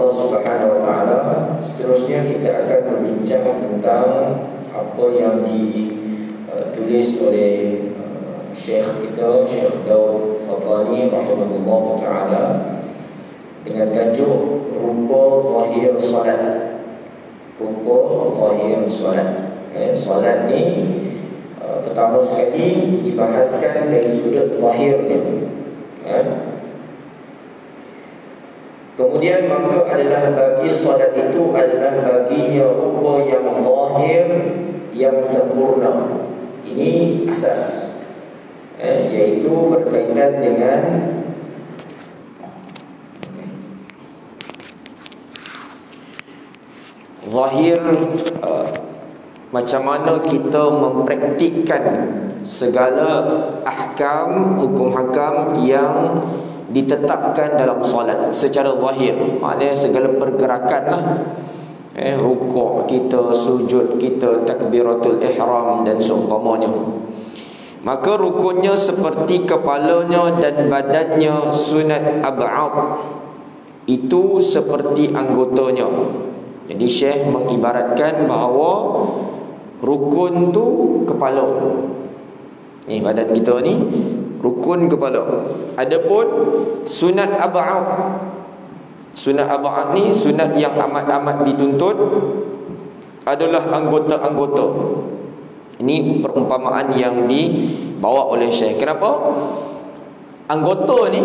Allah Subhanahu wa taala. Seterusnya kita akan berbincang tentang apa yang ditulis oleh Syekh kita, Syekh Daud Fathani rahimahullah taala, dengan tajuk rupa zahir salat. Rupa zahir salat. Salat ni pertama sekali dibahaskan dari sudut zahirnya. Kemudian maka adalah bagi salat itu adalah baginya rupa yang zahir, yang sempurna. Ini asas, iaitu berkaitan dengan zahir, macam mana kita mempraktikkan segala ahkam, hukum hakam yang ditetapkan dalam solat secara zahir. Maknanya segala pergerakan lah, rukuk kita, sujud kita, takbiratul ihram dan seumpamanya. Maka rukunnya seperti kepalanya dan badannya sunat ab'ad, itu seperti anggotanya. Jadi Syekh mengibaratkan bahawa rukun tu kepala. Ni badan kita ni rukun kepala. Adapun sunat ab'ad, sunat ab'ad ni sunat yang amat-amat dituntut adalah anggota-anggota. Ini perumpamaan yang dibawa oleh Syekh. Kenapa? Anggota ni,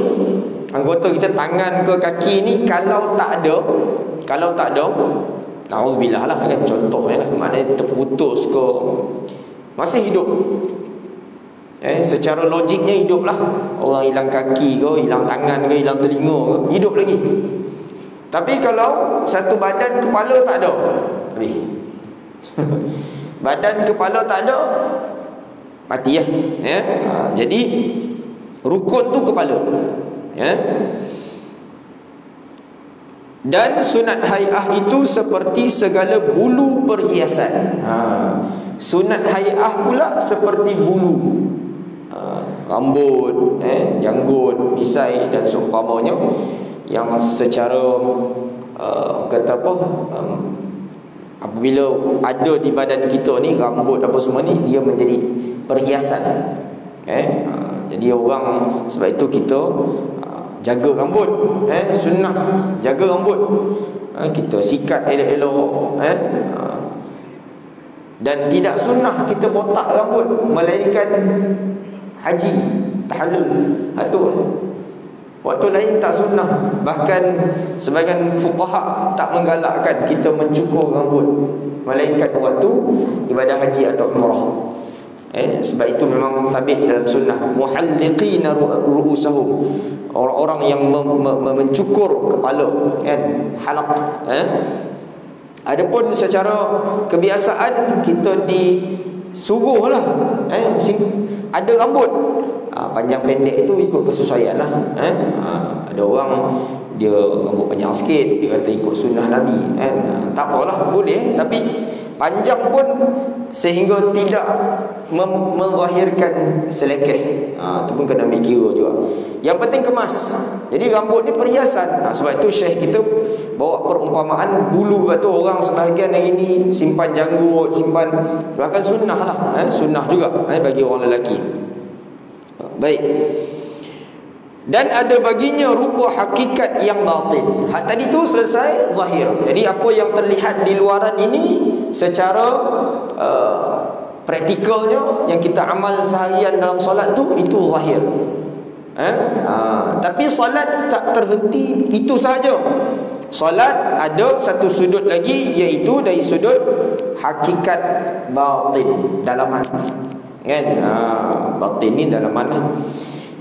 anggota kita tangan ke kaki ni, kalau tak ada, na'udzubillah lah kan, contohnya lah, maknanya terputus ke, masih hidup, secara logiknya hidup lah. Orang hilang kaki ke, hilang tangan ke, hilang telinga ke, hidup lagi. Tapi kalau satu badan kepala tak ada, habis. Badan kepala tak ada, mati lah. Jadi rukun tu kepala. Dan sunat hai'ah itu seperti segala bulu perhiasan. Sunat hai'ah pula seperti bulu, rambut, janggut, misai dan seumpamanya, yang secara kata apa, apabila ada di badan kita ni, rambut apa semua ni, dia menjadi perhiasan. Jadi orang, sebab itu kita jaga rambut, sunnah jaga rambut, kita sikat elok-elok, dan tidak sunnah kita botak rambut, melainkan haji, tahallul, itu waktu lain tak sunnah. Bahkan sebagian fuqaha tak menggalakkan kita mencukur rambut, melainkan waktu ibadah haji atau umrah. Sebab itu memang sabit dalam sunnah, muhalliqina ru'usahum, orang-orang yang mencukur kepala, halaq. Adapun secara kebiasaan kita disuruhlah, ada rambut, panjang pendek itu ikut kesesuaian lah. Ada orang dia rambut panjang sikit, dia kata ikut sunnah Nabi, tak apalah, boleh. Tapi panjang pun sehingga tidak menzahirkan selekeh, itu pun kena mikir juga. Yang penting kemas. Jadi rambut ni perhiasan. Sebab itu Syekh kita bawa perumpamaan bulu. Sebab tu orang sebahagian hari ni simpan janggut, simpan, bahkan sunnah lah, sunnah juga bagi orang lelaki. Baik. Dan ada baginya rupa hakikat yang batin. Tadi tu selesai zahir. Jadi apa yang terlihat di luaran ini secara praktikalnya yang kita amal seharian dalam solat tu, itu zahir. Tapi solat tak terhenti itu sahaja. Solat ada satu sudut lagi, iaitu dari sudut hakikat batin, dalaman. Batin ni dalaman.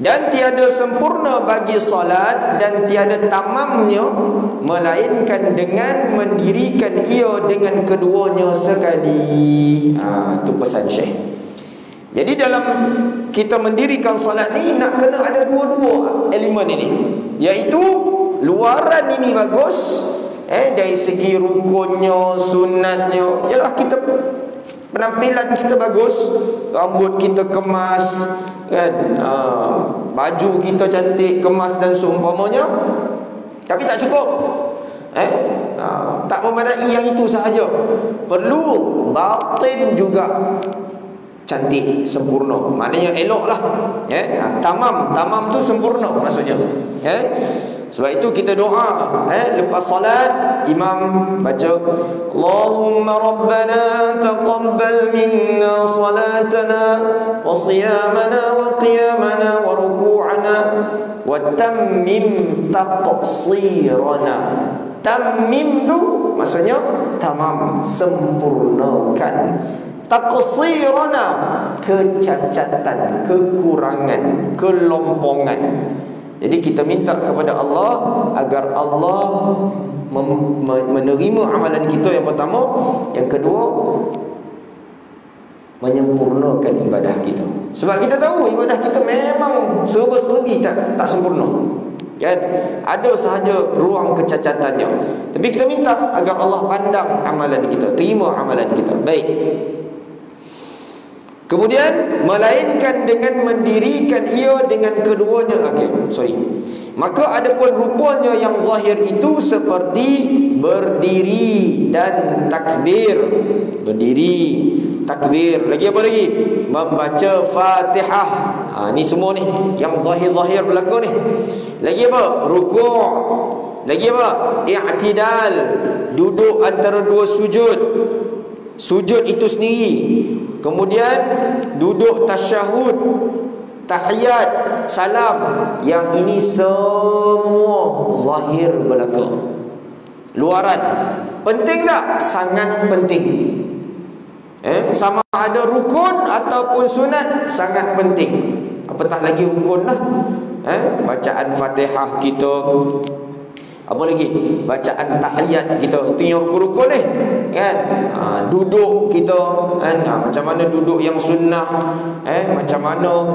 Dan tiada sempurna bagi solat dan tiada tamamnya, melainkan dengan mendirikan ia dengan keduanya sekali. Itu pesan Syekh. Jadi dalam kita mendirikan solat ni, nak kena ada dua-dua elemen ini, iaitu luaran ini bagus, dari segi rukunnya, sunatnya, ialah kita penampilan kita bagus, rambut kita kemas, kan, baju kita cantik, kemas dan seumpamanya. Tapi tak cukup. Tak memadai yang itu sahaja, perlu batin juga cantik, sempurna. Maknanya eloklah, tamam tu sempurna maksudnya. Sebab itu kita doa lepas solat, imam baca Allahumma rabbana taqabbal minna salatana wa siyamana wa qiyamana wa ruku'ana wa tammim taqsirana. Tammim tu maksudnya tamam, sempurnakan. Taqsirana, kecacatan, kekurangan, kelompongan. Jadi kita minta kepada Allah agar Allah menerima amalan kita yang pertama, yang kedua menyempurnakan ibadah kita. Sebab kita tahu ibadah kita memang serba-serbi tak sempurna. Kan? Ada sahaja ruang kecacatannya. Tapi kita minta agar Allah pandang amalan kita, terima amalan kita. Baik. Kemudian melainkan dengan mendirikan ia dengan keduanya. Maka adapun rupanya yang zahir itu seperti berdiri dan takbir. Berdiri, takbir. Lagi apa lagi? Membaca Fatihah. Ni semua ni yang zahir-zahir berlaku ni. Lagi apa? Rukuk. Lagi apa? I'tidal, duduk antara dua sujud. Sujud itu sendiri. Kemudian duduk tasyahud, tahiyat, salam. Yang ini semua zahir belaka. Luaran. Penting tak? Sangat penting. Sama ada rukun ataupun sunat, sangat penting. Apatah lagi rukun lah. Bacaan Fatihah kita, apa lagi? Bacaan tahiyat kita, itu yang rukun-rukun ni, kan? Duduk kita, kan? Macam mana duduk yang sunnah, macam mana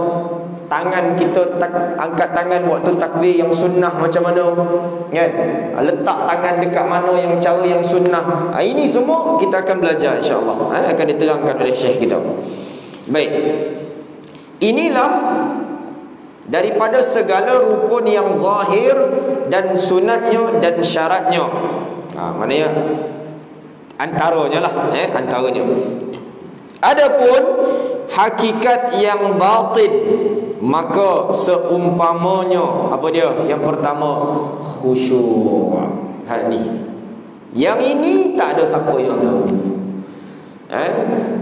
tangan kita angkat tangan waktu takbir yang sunnah macam mana, kan? Letak tangan dekat mana yang cara yang sunnah. Ini semua kita akan belajar insya-Allah, akan diterangkan oleh Syekh kita. Baik. Inilah daripada segala rukun yang zahir dan sunatnya dan syaratnya. Maknanya antaranya lah, antaranya. Adapun hakikat yang batin, maka seumpamanya apa dia? Yang pertama, khusyuk. Yang ini tak ada siapa yang tahu.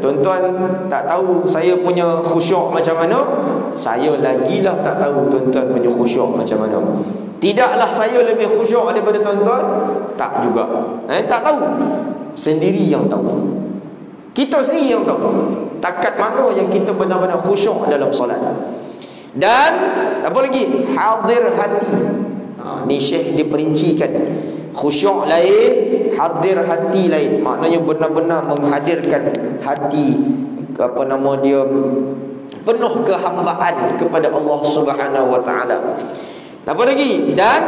Tuan-tuan tak tahu saya punya khusyuk macam mana, saya lagilah tak tahu tuan-tuan punya khusyuk macam mana. Tidaklah saya lebih khusyuk daripada tuan-tuan, tak juga. Tak tahu. Sendiri yang tahu. Kita sendiri yang tahu takat mana yang kita benar-benar khusyuk dalam solat. Dan apa lagi? Hadir hati. Ni Syekh diperincikan. Khusyuk lain, hadir hati lain. Maknanya benar-benar menghadirkan hati, apa nama dia, penuh kehambaan kepada Allah Subhanahu wa taala. Apa lagi? Dan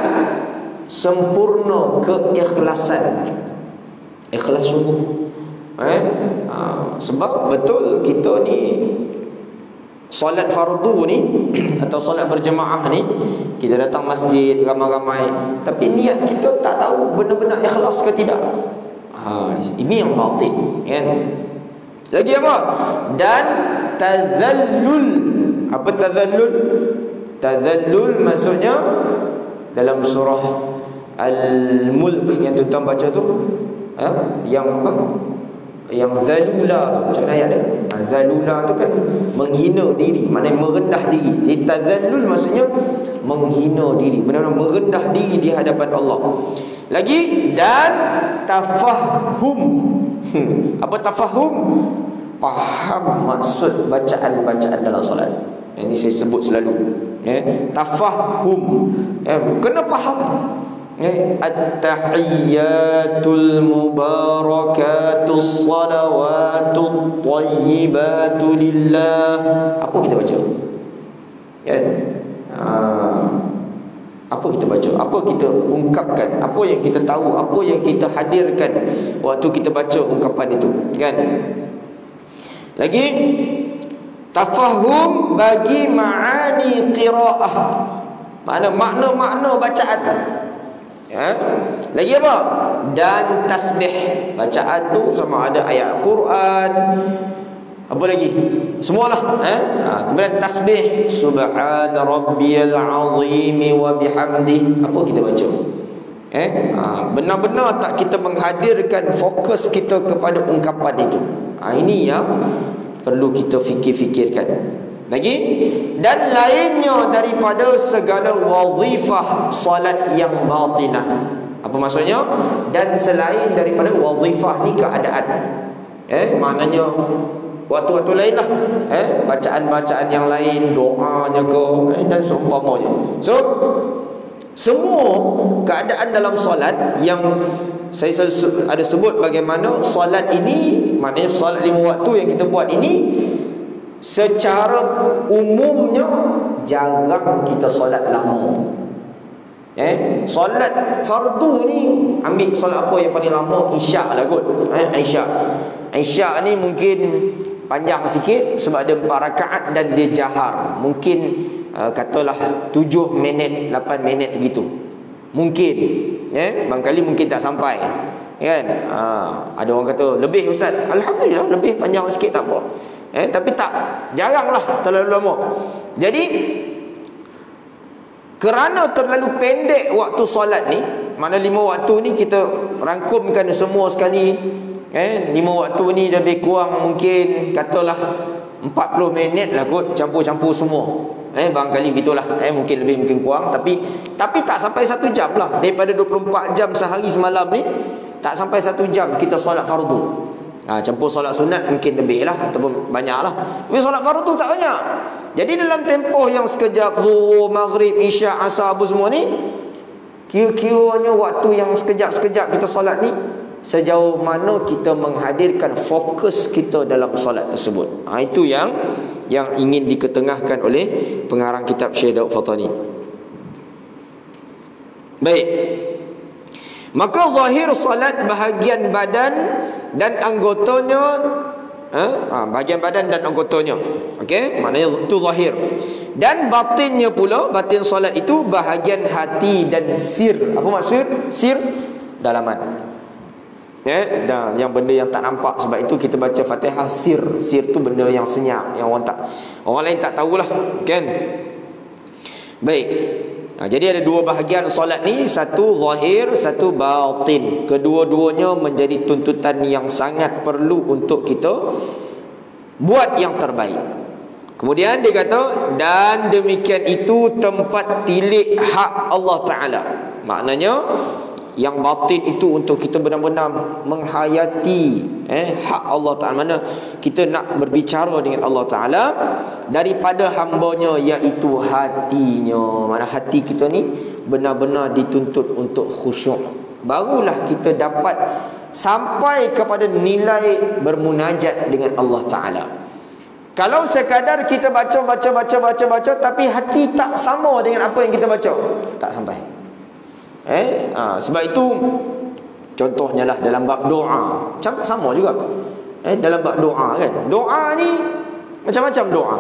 sempurna keikhlasan. Ikhlas sungguh. Sebab betul kita ni solat fardu ni atau solat berjemaah ni, kita datang masjid ramai-ramai, tapi niat kita tak tahu benar-benar ikhlas ke tidak. Ini yang batin, kan? Lagi apa? Dan tazallul. Apa tazallul? Tazallul maksudnya dalam surah Al-Mulk yang tuan baca tu, yang apa? Yang zalula tu, macam mana ayat dia? Zalula tu kan menghina diri, maknanya merendah diri. Tazallul maksudnya menghina diri, benar-benar merendah diri di hadapan Allah. Lagi, dan tafahum. Apa tafahum? Faham maksud bacaan-bacaan dalam solat. Ini saya sebut selalu. Tafahum. Kena faham. At-tahiyyatul mubarakatus salawatut thayyibatu lillah. Apa kita baca? Apa kita baca? Apa kita ungkapkan? Apa yang kita tahu? Apa yang kita hadirkan waktu kita baca ungkapan itu, kan? Lagi, tafahum bagi ma'ani qiraah. Makna-makna bacaan. Lagi apa? Dan tasbih. Bacaan tu sama ada ayat Quran, apa lagi? Semualah. Kemudian tasbih, subhana rabbiyal azim wa bihamdi. Apa kita baca? Benar-benar tak kita menghadirkan fokus kita kepada ungkapan itu. Ini yang perlu kita fikir-fikirkan. Lagi, dan lainnya daripada segala wazifah salat yang batinah. Apa maksudnya? Dan selain daripada wazifah ni keadaan. Maknanya waktu-waktu lain lah, bacaan-bacaan yang lain, doanya ke, dan seumpamanya. So semua keadaan dalam solat yang saya ada sebut bagaimana solat ini, maknanya solat 5 waktu yang kita buat ini, secara umumnya jarang kita solat lama. Solat fardu ni, ambil solat apa yang paling lama? Isyak lah kot. Isyak ni mungkin panjang sikit sebab dia 4 rakaat dan dia jahar. Mungkin katalah 7 minit, 8 minit begitu. Mungkin barangkali mungkin tak sampai, kan? Ada orang kata lebih ustaz. Alhamdulillah, lebih panjang sikit tak apa. Tapi tak, jaranglah terlalu lama. Jadi kerana terlalu pendek waktu solat ni, mana 5 waktu ni kita rangkumkan semua sekali. 5 waktu ni lebih kurang mungkin katalah 40 minit lah kot, campur-campur semua. Barangkali gitulah. Mungkin lebih, mungkin kurang, tapi tak sampai 1 jam lah. Daripada 24 jam sehari semalam ni, tak sampai 1 jam kita solat fardu. Campur solat sunat mungkin lebih lah, ataupun banyak lah. Tapi solat fardu tak banyak. Jadi dalam tempoh yang sekejap, zuhur, maghrib, isyak, asar, apa semua ni, kira-kiranya waktu yang sekejap-sekejap kita solat ni, sejauh mana kita menghadirkan fokus kita dalam solat tersebut. Itu yang ingin diketengahkan oleh pengarang kitab Syekh Daud Fatani. Baik. Maka zahir salat bahagian badan dan anggotanya, bahagian badan dan anggotanya. Okey, maknanya itu zahir. Dan batinnya pula, batin salat itu bahagian hati dan sir. Apa maksud sir? Dalaman. Dan yang benda yang tak nampak. Sebab itu kita baca Fatihah sir. Sir tu benda yang senyap, yang orang lain tak tahulah, kan? Baik. Jadi ada 2 bahagian solat ni, satu zahir, satu batin. Kedua-duanya menjadi tuntutan yang sangat perlu untuk kita buat yang terbaik. Kemudian dia kata, dan demikian itu tempat tilik hak Allah Ta'ala. Maknanya yang batin itu untuk kita benar-benar menghayati hak Allah Ta'ala. Mana kita nak berbicara dengan Allah Ta'ala daripada hambanya, iaitu hatinya. Mana hati kita ni benar-benar dituntut untuk khusyuk. Barulah kita dapat sampai kepada nilai bermunajat dengan Allah Ta'ala. Kalau sekadar kita baca tapi hati tak sama dengan apa yang kita baca, tak sampai. Sebab itu contohnya lah dalam bab doa, sama juga. Dalam bab doa kan, doa ni macam-macam doa.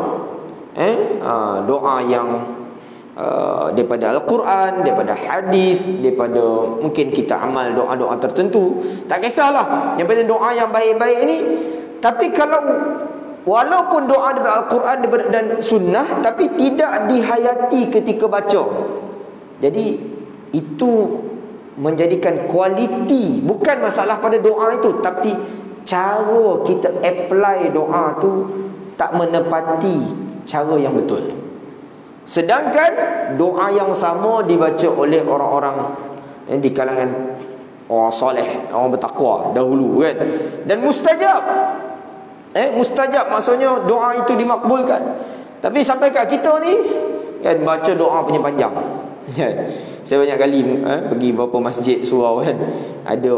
Doa yang daripada Al-Quran, daripada hadis, daripada mungkin kita amal doa-doa tertentu. Tak kisahlah, yang penting doa yang baik-baik ini. Tapi kalau walaupun doa daripada Al-Quran dan sunnah, tapi tidak dihayati ketika baca, jadi itu menjadikan kualiti, bukan masalah pada doa itu, tapi cara kita apply doa tu tak menepati cara yang betul. Sedangkan doa yang sama dibaca oleh orang-orang di kalangan orang soleh, orang bertakwa dahulu, kan, dan mustajab. Mustajab maksudnya doa itu dimakbulkan. Tapi sampai kat kita ni, kan, baca doa punya panjang. Saya banyak kali pergi beberapa masjid surau, kan, ada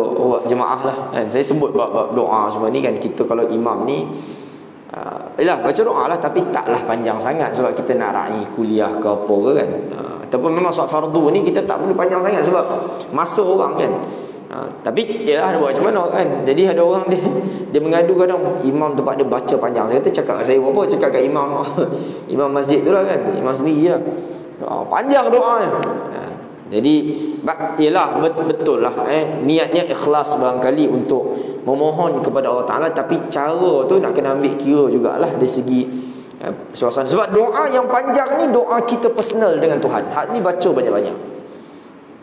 jemaah lah, kan, saya sebut bab doa semua ni, kan. Kita kalau imam ni baca doa lah, tapi taklah panjang sangat sebab kita nak raih kuliah ke apa ke, kan. Ataupun memang solat fardu ni kita tak perlu panjang sangat sebab masa orang, kan. Tapi yalah, buat macam mana, kan. Jadi ada orang dia mengadu kadang imam tempat dia baca panjang. Saya kata, cakap kat saya apa? Cakap kat imam imam masjid tu lah, kan, imam sendiri lah. Panjang doanya. Jadi ialah betul lah niatnya ikhlas barangkali untuk memohon kepada Allah Ta'ala, tapi cara tu nak kena ambil kira jugalah dari segi suasana. Sebab doa yang panjang ni doa kita personal dengan Tuhan. Hak ni baca banyak-banyak.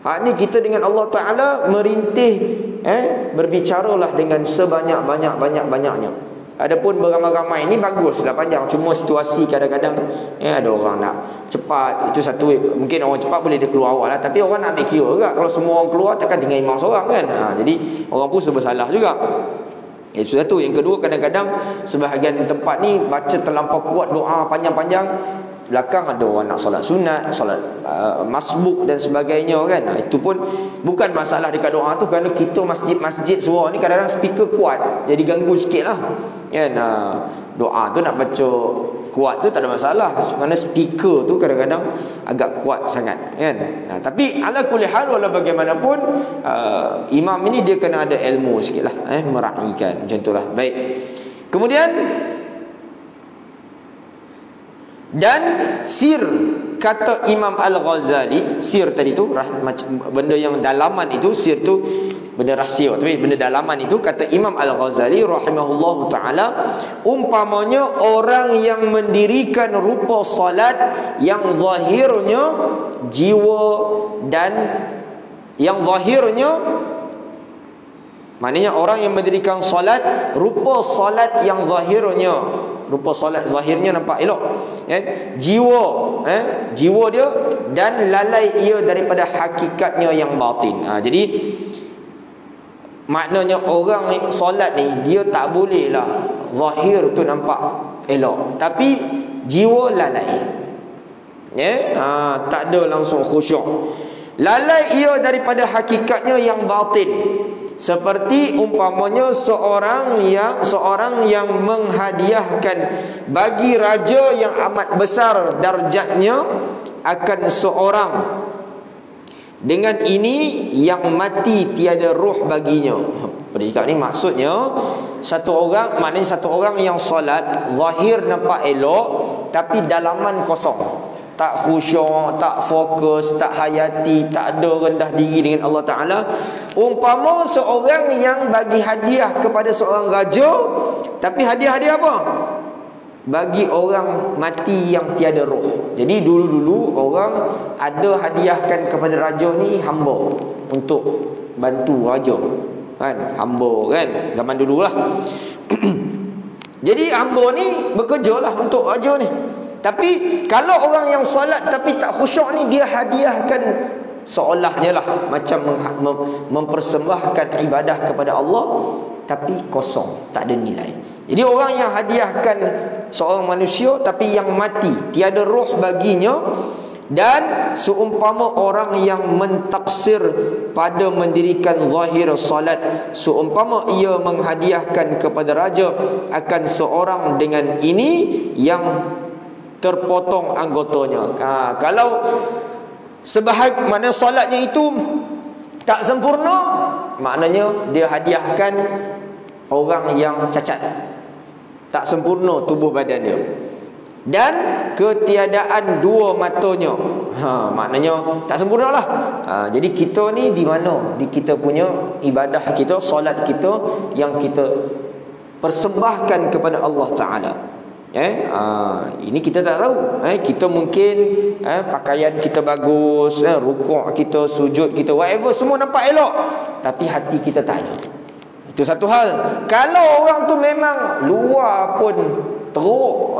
Hak ni kita dengan Allah Ta'ala merintih berbicaralah dengan sebanyak-banyaknya. Adapun beramai-ramai ni baguslah panjang, cuma situasi kadang-kadang ada orang nak cepat, itu satu. Mungkin orang cepat boleh dia keluar awal lah, tapi orang nak ambil kira juga. Kalau semua orang keluar takkan tinggal imam seorang kan. Jadi orang pun serba salah juga. Itu satu. Yang kedua, kadang-kadang sebahagian tempat ni baca terlampau kuat doa panjang-panjang, belakang ada orang nak solat sunat, solat masbuk dan sebagainya kan. Itu pun bukan masalah dekat doa tu, kerana kita masjid-masjid surau ni kadang-kadang speaker kuat, jadi ganggu sikit lah kan. Doa tu nak baca kuat tu tak ada masalah, kerana speaker tu kadang-kadang agak kuat sangat kan. Tapi ala kulli hal, walau bagaimanapun imam ini dia kena ada ilmu sikit lah, meraihkan macam tu lah. Baik. Kemudian dan sir, kata Imam Al-Ghazali, sir tadi tu benda yang dalaman itu, sir tu benda rahsia, tapi benda dalaman itu, kata Imam Al-Ghazali rahimahullahu ta'ala, umpamanya orang yang mendirikan rupa salat yang zahirnya jiwa dan yang zahirnya, maknanya orang yang mendirikan salat, rupa salat yang zahirnya, rupa salat zahirnya nampak elok, jiwa dia dan lalai ia daripada hakikatnya yang batin. Jadi maknanya orang solat ni dia tak boleh lah zahir tu nampak elok, tapi jiwa lalai, tak ada langsung khusyuk, lalai ia daripada hakikatnya yang batin. Seperti umpamanya seorang yang menghadiahkan bagi raja yang amat besar darjatnya akan seorang, dengan ini yang mati tiada ruh baginya. Predikat ni maksudnya satu orang yang solat zahir nampak elok, tapi dalaman kosong, tak khusyuk, tak fokus, tak hayati, tak ada rendah diri dengan Allah Ta'ala. Umpama seorang yang bagi hadiah kepada seorang raja, tapi hadiah apa? Bagi orang mati yang tiada roh. Jadi dulu-dulu orang ada hadiahkan kepada raja ni hamba untuk bantu raja kan, hamba kan, zaman dululah. Jadi hamba ni bekerja lah untuk raja ni. Tapi kalau orang yang solat tapi tak khusyuk ni, dia hadiahkan seolahnya lah macam mempersembahkan ibadah kepada Allah, tapi kosong, tak ada nilai. Jadi orang yang hadiahkan seorang manusia tapi yang mati, tiada roh baginya, dan seumpama orang yang mentaksir pada mendirikan zahir salat, seumpama ia menghadiahkan kepada raja akan seorang dengan ini yang terpotong anggotanya. Kalau mana solatnya itu tak sempurna, maknanya dia hadiahkan orang yang cacat, tak sempurna tubuh badannya, dan ketiadaan dua matanya, maknanya tak sempurna lah. Jadi kita ni di mana? Di kita punya ibadah kita, solat kita yang kita persembahkan kepada Allah Ta'ala. Ini kita tak tahu. Kita mungkin pakaian kita bagus, rukuk kita, sujud kita, whatever, semua nampak elok, tapi hati kita tak ada. Itu satu hal. Kalau orang tu memang luar pun teruk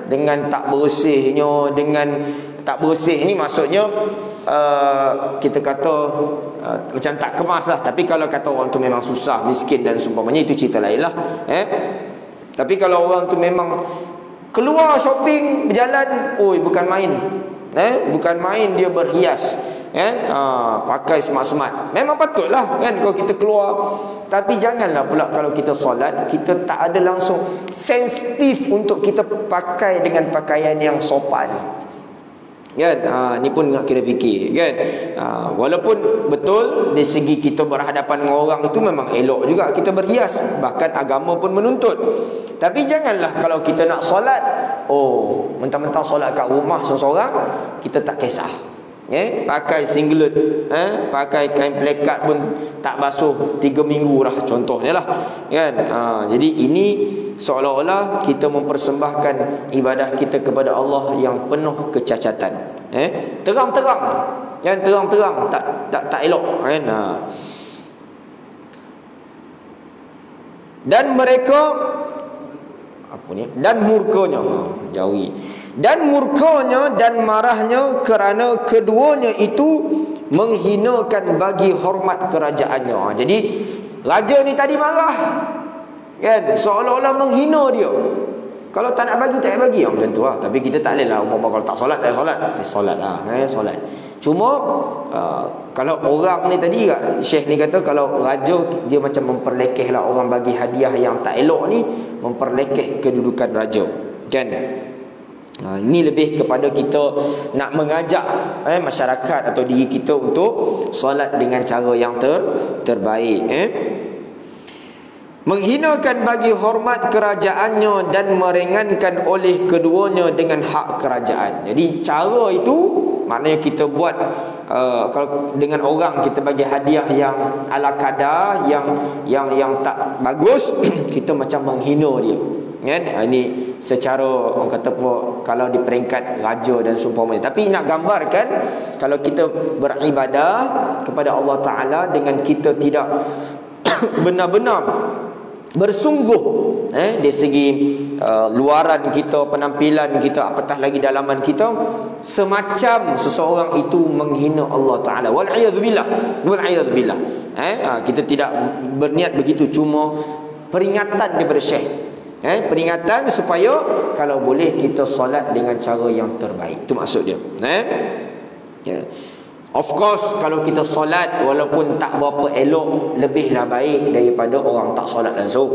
dengan tak bersihnya, dengan tak bersih ni maksudnya kita kata macam tak kemas lah. Tapi kalau kata orang tu memang susah, miskin dan seumpamanya, itu cerita lain lah. Tapi kalau orang tu memang keluar shopping, berjalan, bukan main, bukan main, dia berhias, pakai smart-smart, memang patutlah kan kalau kita keluar. Tapi janganlah pula kalau kita solat, kita tak ada langsung sensitif untuk kita pakai dengan pakaian yang sopan kan. Ni pun nak kira fikir kan. Walaupun betul dari segi kita berhadapan dengan orang itu memang elok juga kita berhias, bahkan agama pun menuntut. Tapi janganlah kalau kita nak solat, mentang-mentang solat kat rumah seorang-seorang, kita tak kisah. pakai singlet, pakai kain plekat pun tak basuh 3 minggu dah, contohnya lah kan. Jadi ini seolah-olah kita mempersembahkan ibadah kita kepada Allah yang penuh kecacatan. Terang-terang, yang terang-terang tak elok kan. Dan mereka dan murkanya, jauhi, dan murkanya dan marahnya kerana keduanya itu menghinakan bagi hormat kerajaannya. Jadi raja ni tadi marah kan, seolah-olah menghina dia. Kalau tak nak bagi, tak nak bagi, macam tu lah. Tapi kita tak boleh lah, umpama kalau tak solat, tak solat. Solat lah, solat. Cuma kalau orang ni tadi, Syekh ni kata kalau raja dia macam memperlekeh lah, orang bagi hadiah yang tak elok ni memperlekeh kedudukan raja kan. Ini lebih kepada kita nak mengajak masyarakat atau diri kita untuk solat dengan cara yang terbaik. Menghinakan bagi hormat kerajaannya dan meringankan oleh keduanya dengan hak kerajaan. Jadi cara itu maknanya kita buat kalau dengan orang kita bagi hadiah yang ala kadar, yang tak bagus, kita macam menghina dia kan. Ini secara orang kata apa, kalau di peringkat raja dan seumpamanya. Tapi nak gambarkan kalau kita beribadah kepada Allah Ta'ala dengan kita tidak benar-benar bersungguh dari segi luaran kita, penampilan kita, apatah lagi dalaman kita, semacam seseorang itu menghina Allah Ta'ala. Wal'iyadzubillah. Wal'iyadzubillah. Kita tidak berniat begitu, cuma peringatan daripada Syekh. Peringatan supaya kalau boleh kita solat dengan cara yang terbaik. Itu maksud dia. Of course kalau kita solat walaupun tak berapa elok, lebihlah baik daripada orang tak solat langsung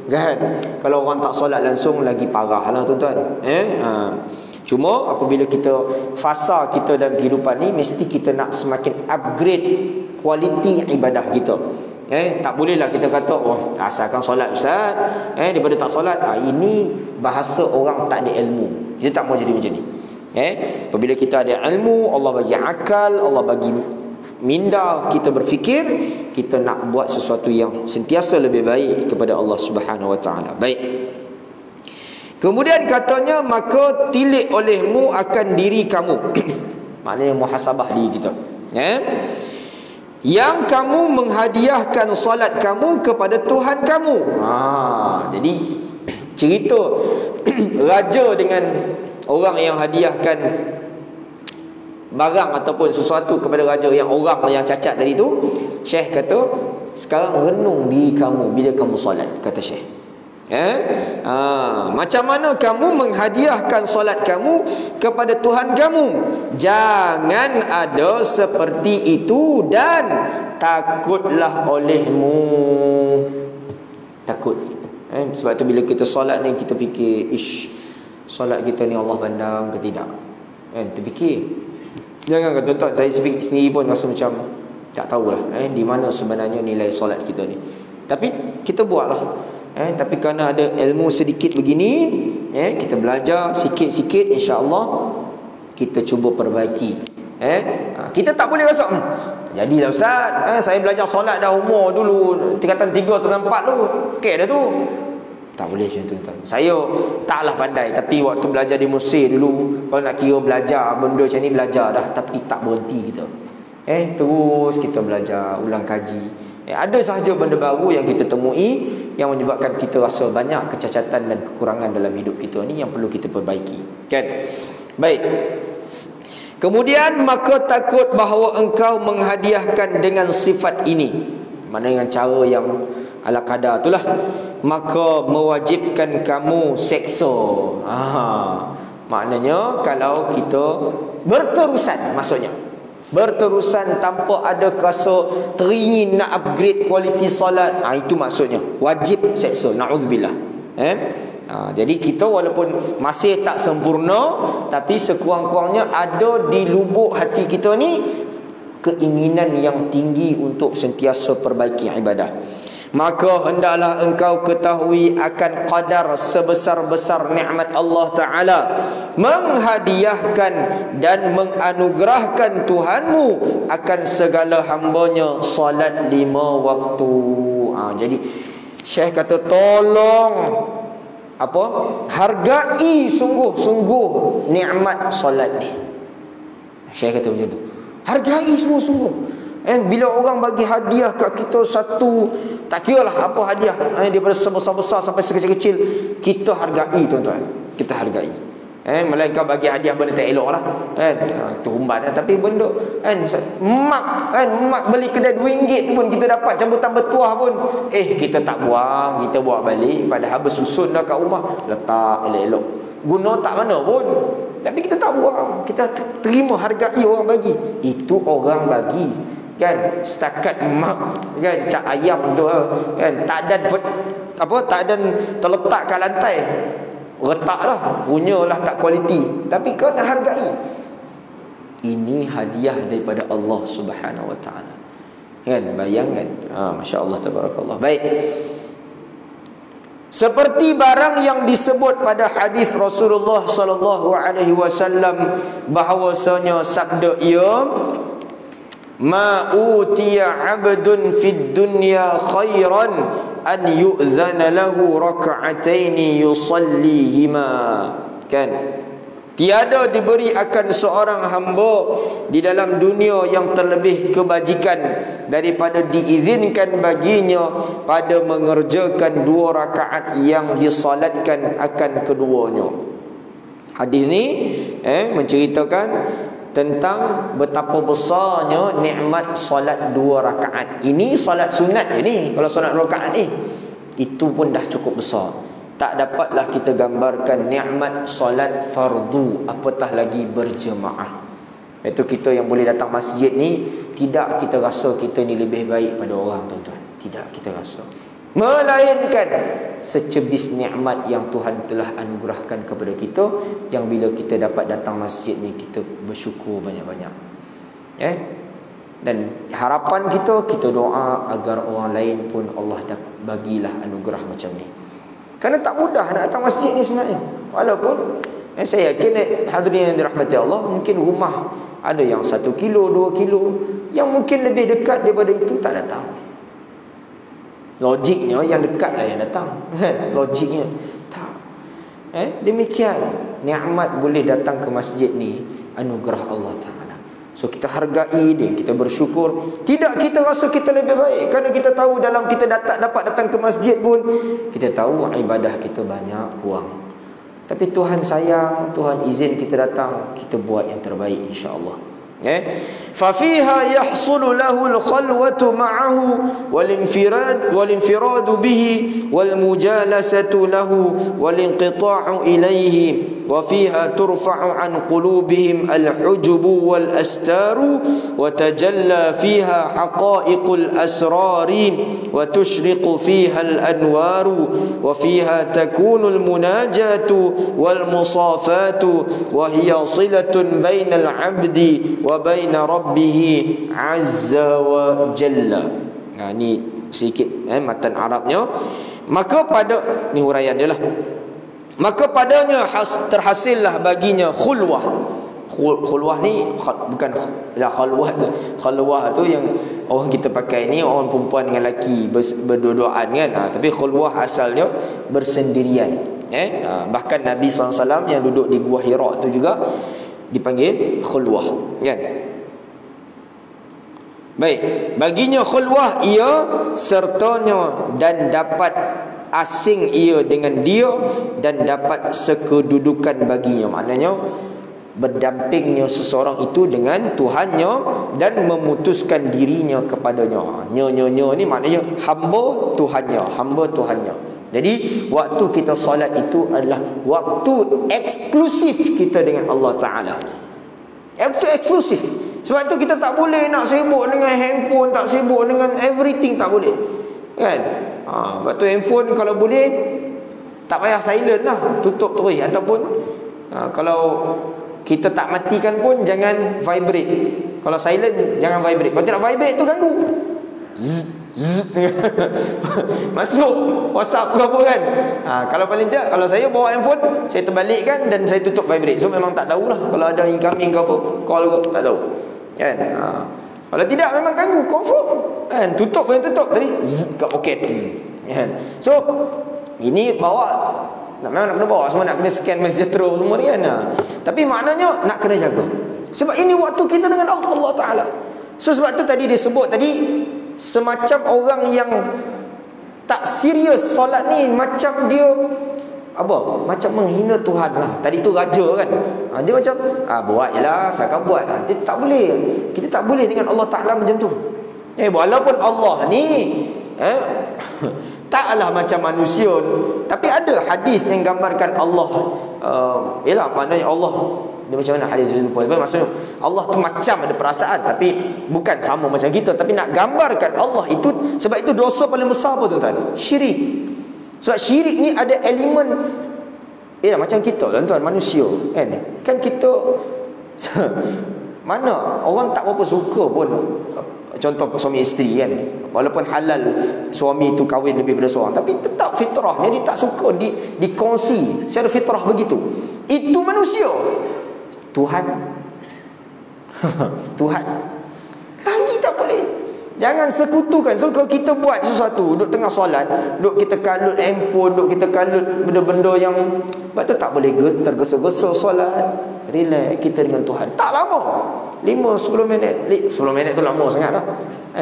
kan. Kalau orang tak solat langsung lagi parah lah tuan-tuan. Cuma apabila kita fasa kita dalam kehidupan ni, mesti kita nak semakin upgrade kualiti ibadah kita. Tak bolehlah kita kata asalkan solat Ustaz, daripada tak solat. Ini bahasa orang tak ada ilmu. Kita tak mau jadi macam ni. Apabila kita ada ilmu, Allah bagi akal, Allah bagi minda kita berfikir, kita nak buat sesuatu yang sentiasa lebih baik kepada Allah Subhanahu Wa Taala. Baik. Kemudian katanya, maka tilik olehmu akan diri kamu. Maknanya muhasabah diri kita. Yang kamu menghadiahkan salat kamu kepada Tuhan kamu. Jadi cerita raja dengan orang yang hadiahkan barang ataupun sesuatu kepada raja, yang orang yang cacat tadi tu, Syekh kata sekarang renung diri kamu bila kamu solat, kata Syekh. Macam mana kamu menghadiahkan solat kamu kepada Tuhan kamu, jangan ada seperti itu dan takutlah olehmu. Takut. Sebab tu bila kita solat ni kita fikir, solat kita ni Allah pandang ke tidak? Terfikir. Jangan kata tuan, saya sendiri pun rasa macam tak tahulah di mana sebenarnya nilai solat kita ni. Tapi kita buatlah. Tapi kerana ada ilmu sedikit begini, kita belajar sikit-sikit, insya-Allah kita cuba perbaiki. Kita tak boleh rasa jadilah Ustaz, saya belajar solat dah umur dulu tingkatan 3, tingkatan 4 tu, okey dah tu. Tak boleh macam tu tuan. Saya taklah pandai, tapi waktu belajar di Mesir dulu, kalau nak kira belajar benda macam ni, belajar dah, tapi tak berhenti kita. Terus kita belajar, ulang kaji. Ada sahaja benda baru yang kita temui yang menyebabkan kita rasa banyak kecacatan dan kekurangan dalam hidup kita ni yang perlu kita perbaiki. Kan? Baik. Kemudian maka takut bahawa engkau menghadiahkan dengan sifat ini, mana dengan cara yang ala kadar itulah, maka mewajibkan kamu seksa. Maknanya kalau kita berterusan, maksudnya berterusan tanpa ada rasa teringin nak upgrade kualiti solat, itu maksudnya wajib seksa. Na'udzubillah. Jadi kita walaupun masih tak sempurna, tapi sekurang-kurangnya ada di lubuk hati kita ni keinginan yang tinggi untuk sentiasa perbaiki ibadah. Maka hendaklah engkau ketahui akan qadar sebesar-besar nikmat Allah Ta'ala menghadiahkan dan menganugerahkan Tuhanmu akan segala hambanya salat 5 waktu. Jadi Syekh kata tolong hargai sungguh-sungguh nikmat solat ni. Syekh kata macam tu. Hargai sungguh-sungguh. Bila orang bagi hadiah kat kita satu, tak kira lah apa hadiah, daripada sebesar-besar sampai sekecil-kecil, kita hargai tuan-tuan. Kita hargai. Melainkan bagi hadiah benda tak elok lah, tu humban. Tapi benda mak beli kedai RM2 tu pun kita dapat cambutan bertuah pun, kita tak buang, kita bawa balik. Padahal bersusun dah kat rumah, letak elok-elok, guna tak mana pun, tapi kita tak buang. Kita terima, hargai orang bagi. Itu orang bagi kan, setakat mak kan cak ayam tu kan, tak ada terletak kat lantai, retak dah, punyalah tak kualiti, tapi kau nak hargai. Ini hadiah daripada Allah Subhanahu wa taala. Kan, bayangkan. Masya-Allah, tabarakallah. Baik. Seperti barang yang disebut pada hadis Rasulullah sallallahu alaihi wasallam bahawasanya sabda ia, ma utiya 'abdun fid dunya khairan an yu'zana lahu rak'ataini yusallihima. Kan, tiada diberi akan seorang hamba di dalam dunia yang terlebih kebajikan daripada diizinkan baginya pada mengerjakan 2 rakaat yang disalatkan akan keduanya. Hadis ni menceritakan tentang betapa besarnya nikmat solat 2 rakaat. Ini solat sunat je ni. Kalau solat 2 rakaat ni, itu pun dah cukup besar. Tak dapatlah kita gambarkan nikmat solat fardu, apatah lagi berjemaah. Itu kita yang boleh datang masjid ni, tidak kita rasa kita ni lebih baik pada orang, tuan-tuan. Tidak kita rasa. Melainkan secebis nikmat yang Tuhan telah anugerahkan kepada kita, yang bila kita dapat datang masjid ni, kita bersyukur banyak-banyak. Dan harapan kita doa agar orang lain pun Allah bagilah anugerah macam ni. Kerana tak mudah nak datang masjid ni sebenarnya. Walaupun saya yakin hadirin yang dirahmati Allah, mungkin rumah ada yang 1 kilo, 2 kilo, yang mungkin lebih dekat daripada itu tak datang. Logiknya yang dekat lah yang datang. Logiknya tak. Demikian nikmat boleh datang ke masjid ni, anugerah Allah Ta'ala. So kita hargai dia, kita bersyukur. Tidak kita rasa kita lebih baik, kerana kita tahu dalam kita dapat datang ke masjid pun, kita tahu ibadah kita banyak kurang. Tapi Tuhan sayang, Tuhan izin kita datang, kita buat yang terbaik, insya-Allah. ففيها يحصل له الخلوة معه والانفراد به والمجالسة له والانقطاع إليه وفيها ترفع عن قلوبهم الحجب والأستار وتجلى فيها حقائق الأسرار وتشرق فيها الأنوار وفيها تكون المناجاة والمصافات وهي صلة بين العبد وبين ربه عز وجل. Ni sedikit matan Arabnya. Maka pada ni huraian dia lah. Maka padanya terhasillah baginya khulwah. Khulwah ni bukan khalwah tu. Khalwah tu yang orang kita pakai ni, orang perempuan dengan lelaki berdua-duaan kan. Tapi khulwah asalnya bersendirian. Bahkan Nabi SAW yang duduk di Gua Hira tu juga dipanggil khulwah, kan? Baik, baginya khulwah ia sertanya dan dapat asing ia dengan dia dan dapat sekedudukan baginya. Maknanya berdampingnya seseorang itu dengan Tuhannya dan memutuskan dirinya kepadanya. Nya ni maknanya hamba Tuhannya. Jadi waktu kita solat itu adalah waktu eksklusif kita dengan Allah Ta'ala. Waktu eksklusif. Sebab itu kita tak boleh nak sibuk dengan handphone, tak sibuk dengan everything, tak boleh, kan? Sebab tu handphone kalau boleh tak payah silent lah, tutup terus. Ataupun kalau kita tak matikan pun jangan vibrate. Kalau silent jangan vibrate. Kalau tidak vibrate tu ganggu. Masuk WhatsApp ke apa kan. Kalau paling tidak, kalau saya bawa handphone, saya terbalikkan dan saya tutup vibrate. So memang tak tahulah kalau ada incoming ke apa, call ke, tak tahu kan. Kalau tidak memang ganggu, confirm kan. Tutup pun tutup, tapi kat poket kan. So ini bawa, memang nak kena bawa semua, nak kena scan message terus semua ni kan. Tapi maknanya nak kena jaga, sebab ini waktu kita dengan Allah Ta'ala. So sebab tu tadi disebut tadi, semacam orang yang tak serius solat ni, macam dia apa? Macam menghina Tuhan lah. Tadi tu raja kan, dia macam buat je lah, silakan buat. Dia tak boleh. Kita tak boleh dengan Allah Ta'ala macam tu. Walaupun Allah ni taklah macam manusia, tapi ada hadis yang gambarkan Allah, yalah, maknanya Allah dia macam mana hadis itu? Maksudnya Allah tu macam ada perasaan, tapi bukan sama macam kita. Tapi nak gambarkan Allah itu, sebab itu dosa paling besar apa tuan-tuan? Syirik. Sebab syirik ni ada elemen macam kita lah tuan, manusia kan kita mana orang tak berapa suka pun, contoh suami isteri kan, walaupun halal suami tu kahwin lebih daripada seorang, tapi tetap fitrahnya dia tak suka dikongsi secara fitrah begitu. Itu manusia. Tuhan Tuhan lagi tak boleh. Jangan sekutukan. So kalau kita buat sesuatu, duduk tengah solat, duduk kita kalut handphone, duduk kita kalut benda-benda yang, sebab tu tak boleh tergesa-gesa solat. Relax kita dengan Tuhan. Tak lama, 5-10 minit. 10 minit tu lama sangat lah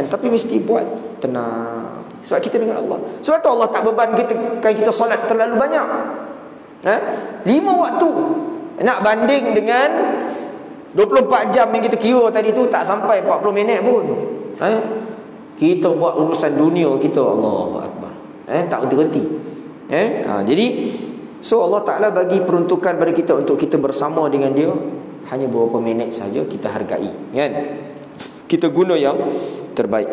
tapi mesti buat tenang, sebab kita dengan Allah. Sebab tu Allah tak beban kita kalau kita solat terlalu banyak. 5 waktu. Nak banding dengan 24 jam yang kita kira tadi tu, tak sampai 40 minit pun. Kita buat urusan dunia kita, Allahu Akbar. Tak berhenti. Jadi so Allah Ta'ala bagi peruntukan pada kita untuk kita bersama dengan dia hanya beberapa minit saja, kita hargai kan. Kita guna yang terbaik.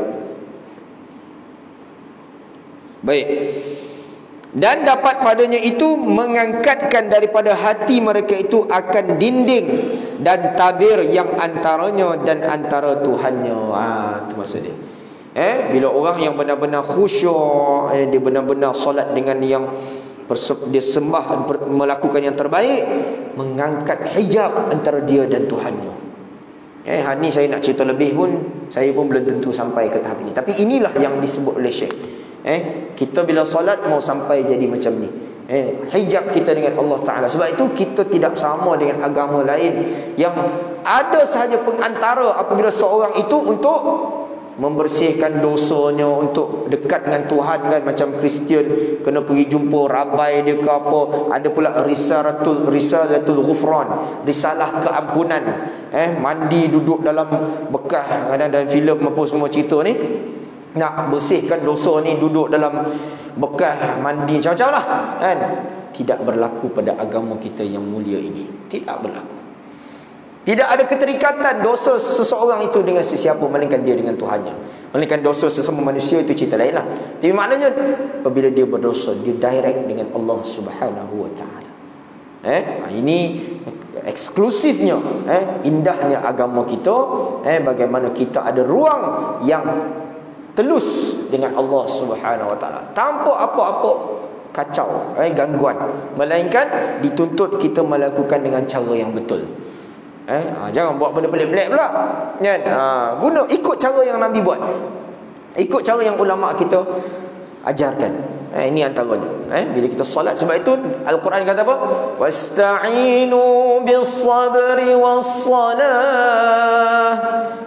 Baik. Dan dapat padanya itu mengangkatkan daripada hati mereka itu akan dinding dan tabir yang antaranya dan antara Tuhannya. Itu maksud dia. Bila orang yang benar-benar khusyuk, dia benar-benar solat dengan yang dia sembah, melakukan yang terbaik, mengangkat hijab antara dia dan Tuhannya. Hari ni saya nak cerita lebih pun, saya pun belum tentu sampai ke tahap ini. Tapi inilah yang disebut oleh Syekh. Kita bila solat mau sampai jadi macam ni, hijab kita dengan Allah Ta'ala. Sebab itu kita tidak sama dengan agama lain yang ada sahaja pengantara apabila seorang itu untuk membersihkan dosanya, untuk dekat dengan Tuhan kan. Macam Kristian kena pergi jumpa rabai dia ke apa. Ada pula risalatul ghufran, risalah keampunan. Mandi duduk dalam bekas, kadang dalam filem apa semua cerita ni, nak bersihkan dosa ni duduk dalam bekas mandi macam-macam lah kan. Tidak berlaku pada agama kita yang mulia ini. Tidak berlaku. Tidak ada keterikatan dosa seseorang itu dengan sesiapa, melainkan dia dengan Tuhannya. Melainkan dosa sesama manusia itu cerita lain lah. Tapi maknanya apabila dia berdosa, dia direct dengan Allah Subhanahu Wa Ta'ala. Ini eksklusifnya, indahnya agama kita. Bagaimana kita ada ruang yang telus dengan Allah Subhanahu Wa Ta'ala, tanpa apa-apa kacau, gangguan, melainkan dituntut kita melakukan dengan cara yang betul. Jangan buat benda pelik-pelik pula kan. Guna ikut cara yang Nabi buat, ikut cara yang ulama kita ajarkan. Ini antaranya bila kita solat. Sebab itu Al-Quran kata apa? Wasta'inu bis-sabri was-salah.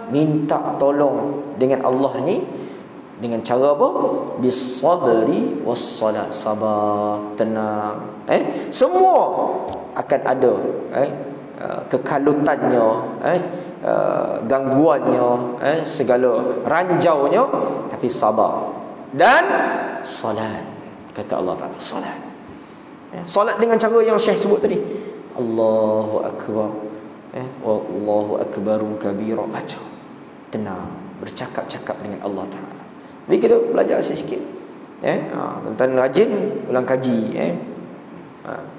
Minta tolong dengan Allah ni dengan cara apa? Bis-sabri was-salah. Sabar, tenang. Semua akan ada kekalutannya, gangguannya, segala ranjaunya, tapi sabar dan solat. Kata Allah Ta'ala, solat. Solat dengan cara yang Syekh sebut tadi. Allahu Akbar, Allahu Akbaru kabira. Baca tenang, bercakap-cakap dengan Allah Ta'ala. Jadi kita belajar sikit. Tuan-tuan rajin ulang kaji,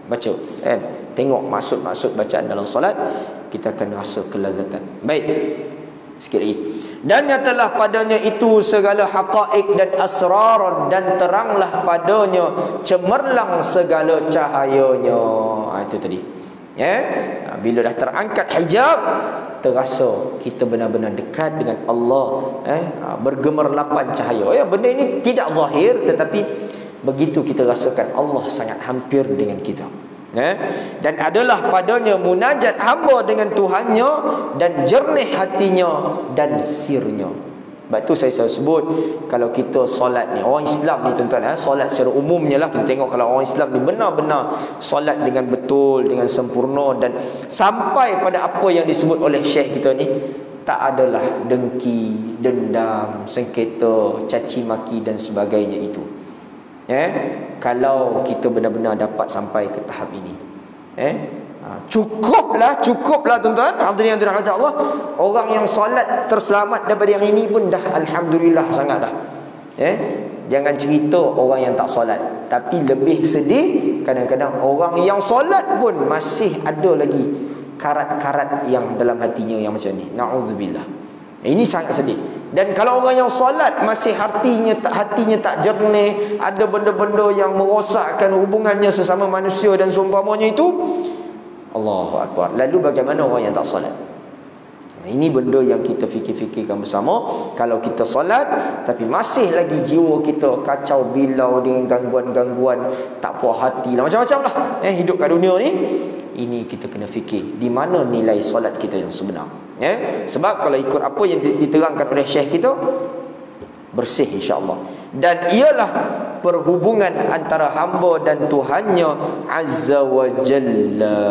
baca, tengok maksud-maksud bacaan dalam solat. kita akan rasa kelazatan. Baik, sikit lagi. Dan nyatalah padanya itu segala haqa'iq dan asrar, dan teranglah padanya, cemerlang segala cahayanya. Itu tadi. Bila dah terangkat hijab, terasa kita benar-benar dekat dengan Allah, bergemerlapan cahaya. Benda ini tidak zahir, tetapi begitu kita rasakan Allah sangat hampir dengan kita. Dan adalah padanya munajat hamba dengan Tuhannya, dan jernih hatinya dan sirnya. Sebab tu saya selalu sebut, kalau kita solat ni, orang Islam ni tuan-tuan, solat secara umumnya lah, kita tengok kalau orang Islam ni benar-benar solat dengan betul, dengan sempurna, dan sampai pada apa yang disebut oleh Syekh kita ni, tak adalah dengki, dendam, sengketa, caci maki dan sebagainya itu. Kalau kita benar-benar dapat sampai ke tahap ini, cukuplah tuan-tuan hadirin yang dirahmati Allah. Orang yang solat terselamat daripada yang ini pun dah alhamdulillah sangat dah. Jangan cerita orang yang tak solat. Tapi lebih sedih, kadang-kadang orang yang solat pun masih ada lagi karat-karat yang dalam hatinya yang macam ni. Na'udzubillah. Ini sangat sedih. Dan kalau orang yang solat masih hatinya tak jernih, ada benda-benda yang merosakkan hubungannya sesama manusia dan seumpamanya itu, Allahu Akbar. Lalu bagaimana orang yang tak solat? Ini benda yang kita fikir-fikirkan bersama. Kalau kita solat tapi masih lagi jiwa kita kacau bilau dengan gangguan-gangguan, tak puas hati lah, macam-macam lah hidup kat dunia ni, ini kita kena fikir di mana nilai solat kita yang sebenar. Sebab kalau ikut apa yang diterangkan oleh Syekh kita, bersih insya-Allah. Dan ialah perhubungan antara hamba dan Tuhannya Azza wa Jalla.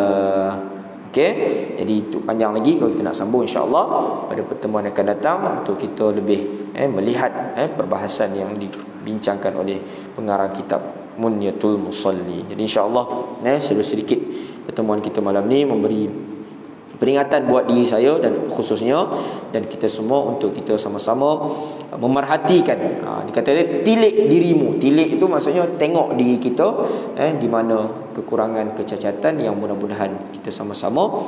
Okey, jadi itu panjang lagi kalau kita nak sambung insya-Allah pada pertemuan akan datang, untuk kita lebih melihat perbahasan yang dibincangkan oleh pengarang kitab Munyatul Musalli. Jadi insya-Allah sedikit pertemuan kita malam ni memberi peringatan buat diri saya dan khususnya dan kita semua, untuk kita sama-sama memerhatikan. Dikata tilik dirimu. Tilik itu maksudnya tengok diri kita di mana kekurangan, kecacatan, yang mudah-mudahan kita sama-sama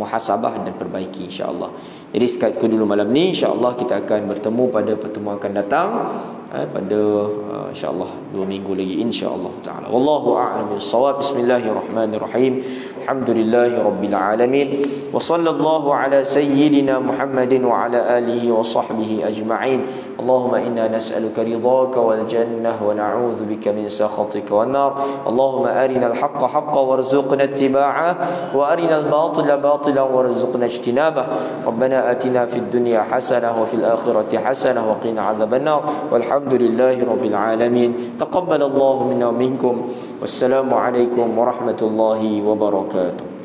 muhasabah dan perbaiki insya-Allah. Jadi sekali dulu malam ni, insya-Allah kita akan bertemu pada pertemuan akan datang pada insya-Allah 2 minggu lagi insya-Allah taala. Wallahu a'lam bissawab. Bismillahirrahmanirrahim. Alhamdulillahirabbil alamin. Wa sallallahu ala sayyidina Muhammadin wa ala alihi wa sahbihi ajma'in. Allahumma inna nas'aluka ridhaka wal jannah wa na'udzu bika min sakhatika wan nar. Allahumma arinal haqqa haqqan warzuqna ittiba'ah wa arinal batila batilan warzuqna ijtinabah. Rabbana atina fid dunya hasanah wa fil akhirati hasanah wa qina adzaban nar. Walhamdulillahi rabbil alamin. Taqabbalallahu minna wa minkum. Wassalamu alaikum warahmatullahi wabarakatuh.